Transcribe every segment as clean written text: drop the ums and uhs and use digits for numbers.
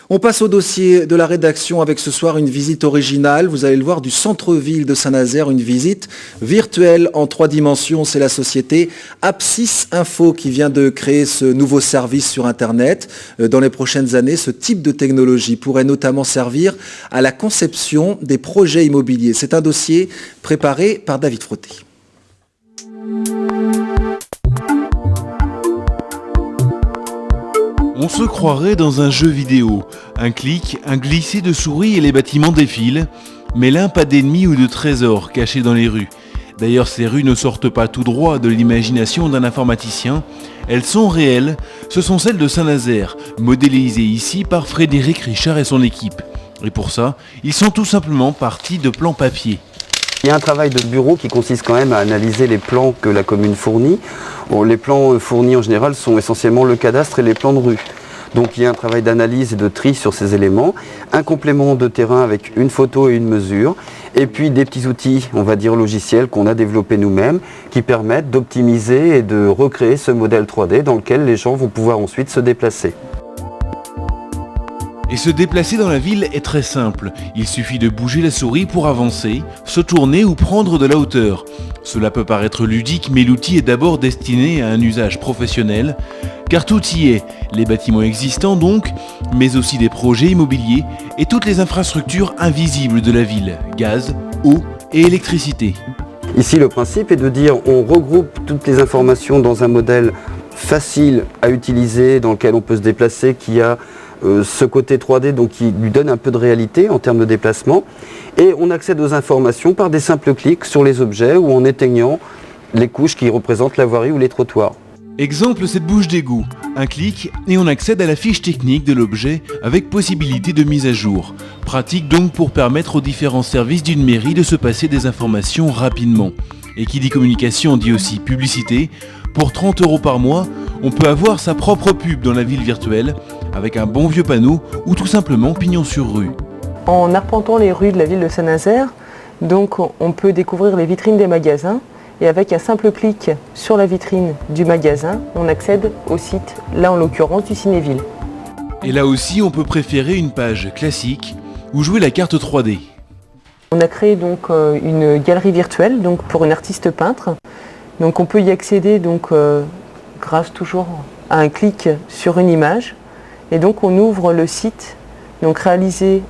On passe au dossier de la rédaction avec ce soir une visite originale. Vous allez le voir, du centre-ville de Saint-Nazaire, une visite virtuelle en 3 dimensions. C'est la société Apsis Info qui vient de créer ce nouveau service sur Internet. Dans les prochaines années, ce type de technologie pourrait notamment servir à la conception des projets immobiliers. C'est un dossier préparé par David Frotté. On se croirait dans un jeu vidéo. Un clic, un glisser de souris et les bâtiments défilent. Mais là, pas d'ennemis ou de trésors cachés dans les rues. D'ailleurs, ces rues ne sortent pas tout droit de l'imagination d'un informaticien. Elles sont réelles. Ce sont celles de Saint-Nazaire, modélisées ici par Frédéric Richard et son équipe. Et pour ça, ils sont tout simplement partis de plans papier. Il y a un travail de bureau qui consiste quand même à analyser les plans que la commune fournit. Bon, les plans fournis en général sont essentiellement le cadastre et les plans de rue. Donc il y a un travail d'analyse et de tri sur ces éléments, un complément de terrain avec une photo et une mesure, et puis des petits outils, on va dire logiciels, qu'on a développés nous-mêmes, qui permettent d'optimiser et de recréer ce modèle 3D dans lequel les gens vont pouvoir ensuite se déplacer. Et se déplacer dans la ville est très simple. Il suffit de bouger la souris pour avancer, se tourner ou prendre de la hauteur. Cela peut paraître ludique, mais l'outil est d'abord destiné à un usage professionnel, car tout y est, les bâtiments existants donc, mais aussi des projets immobiliers et toutes les infrastructures invisibles de la ville, gaz, eau et électricité. Ici, le principe est de dire on regroupe toutes les informations dans un modèle facile à utiliser, dans lequel on peut se déplacer, qui a ce côté 3D donc qui lui donne un peu de réalité en termes de déplacement, et on accède aux informations par des simples clics sur les objets ou en éteignant les couches qui représentent la voirie ou les trottoirs. Exemple, cette bouche d'égout. Un clic et on accède à la fiche technique de l'objet avec possibilité de mise à jour. Pratique donc pour permettre aux différents services d'une mairie de se passer des informations rapidement. Et qui dit communication dit aussi publicité. Pour 30 € par mois, on peut avoir sa propre pub dans la ville virtuelle avec un bon vieux panneau ou tout simplement pignon sur rue. En arpentant les rues de la ville de Saint-Nazaire, donc on peut découvrir les vitrines des magasins et avec un simple clic sur la vitrine du magasin, on accède au site, là en l'occurrence du Cinéville. Et là aussi, on peut préférer une page classique ou jouer la carte 3D. On a créé donc une galerie virtuelle donc pour une artiste peintre. Donc on peut y accéder donc grâce toujours à un clic sur une image. Et donc on ouvre le site, donc réalisé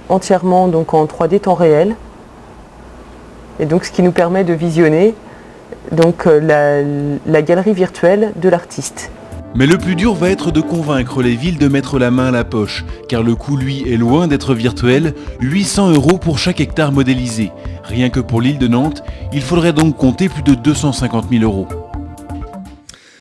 entièrement donc en 3D temps réel. Et donc ce qui nous permet de visionner donc la galerie virtuelle de l'artiste. Mais le plus dur va être de convaincre les villes de mettre la main à la poche, car le coût lui est loin d'être virtuel, 800 € pour chaque hectare modélisé. Rien que pour l'île de Nantes, il faudrait donc compter plus de 250 000 €.